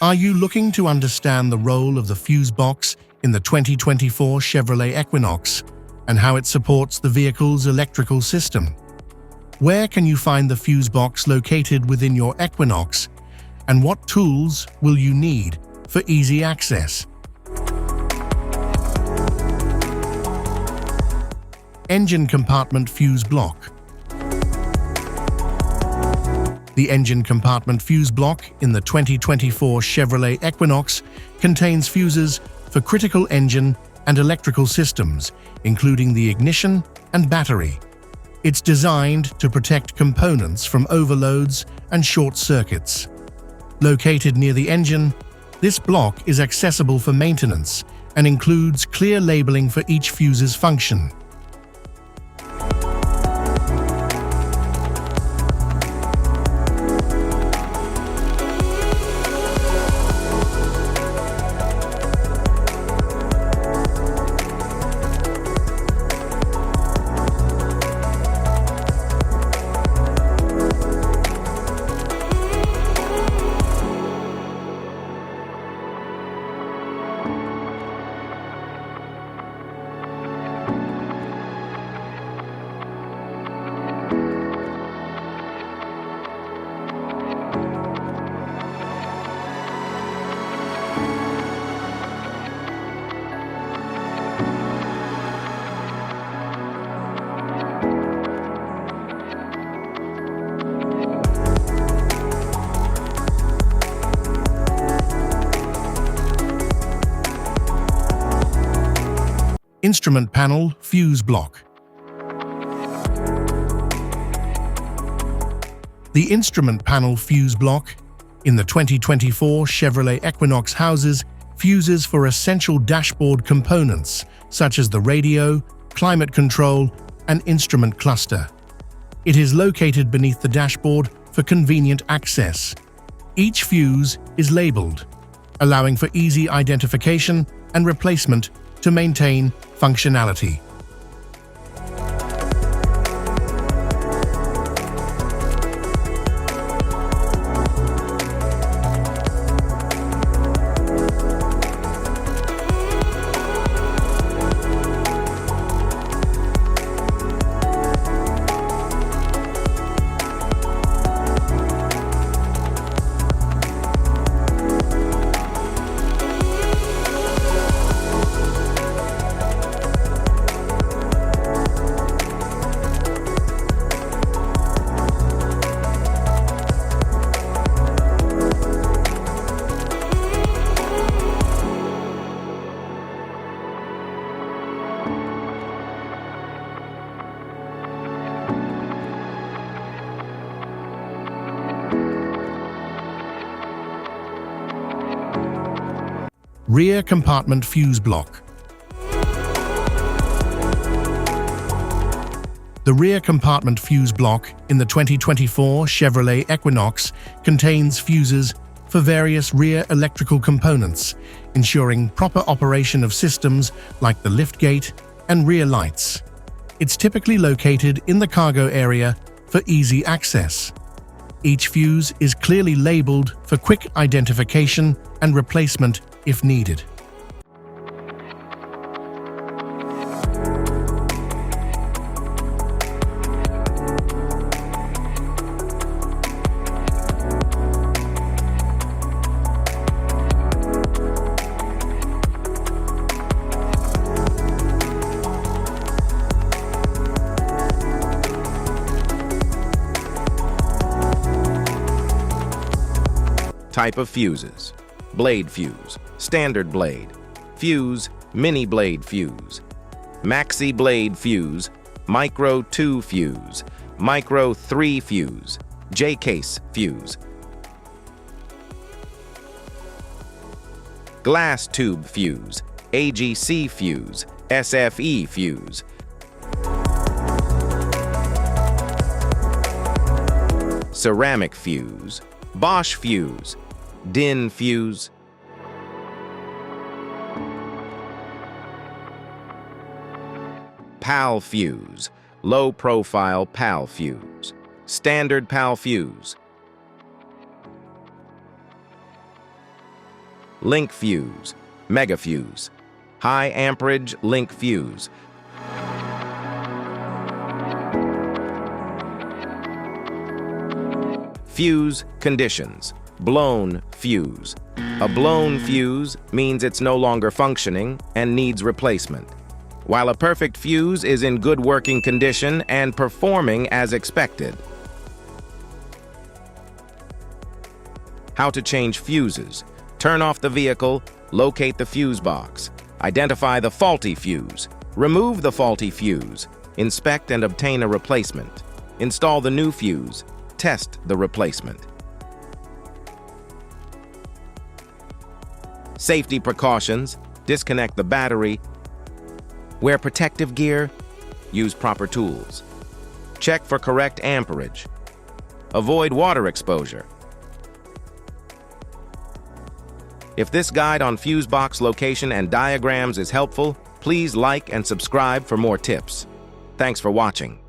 Are you looking to understand the role of the fuse box in the 2024 Chevrolet Equinox and how it supports the vehicle's electrical system? Where can you find the fuse box located within your Equinox, and what tools will you need for easy access? Engine compartment fuse block. The engine compartment fuse block in the 2024 Chevrolet Equinox contains fuses for critical engine and electrical systems, including the ignition and battery. It's designed to protect components from overloads and short circuits. Located near the engine, this block is accessible for maintenance and includes clear labeling for each fuse's function. Instrument panel fuse block. The instrument panel fuse block in the 2024 Chevrolet Equinox houses fuses for essential dashboard components such as the radio, climate control, and instrument cluster. It is located beneath the dashboard for convenient access. Each fuse is labeled, allowing for easy identification and replacement to maintain functionality. Rear compartment fuse block. The rear compartment fuse block in the 2024 Chevrolet Equinox contains fuses for various rear electrical components, ensuring proper operation of systems like the liftgate and rear lights. It's typically located in the cargo area for easy access. Each fuse is clearly labeled for quick identification and replacement if needed. Type of fuses: blade fuse, standard blade, fuse, mini blade fuse, maxi blade fuse, micro 2 fuse, micro 3 fuse, J-case fuse, glass tube fuse, AGC fuse, SFE fuse, ceramic fuse, Bosch fuse, DIN fuse, PAL fuse, low profile PAL fuse, standard PAL fuse, link fuse, mega fuse, high amperage link fuse. Fuse conditions. Blown fuse. A blown fuse means it's no longer functioning and needs replacement, while a perfect fuse is in good working condition and performing as expected. How to change fuses. Turn off the vehicle, locate the fuse box, identify the faulty fuse, remove the faulty fuse, inspect and obtain a replacement, install the new fuse, test the replacement. Safety precautions. Disconnect the battery. Wear protective gear. Use proper tools. Check for correct amperage. Avoid water exposure. If this guide on fuse box location and diagrams is helpful, please like and subscribe for more tips. Thanks for watching.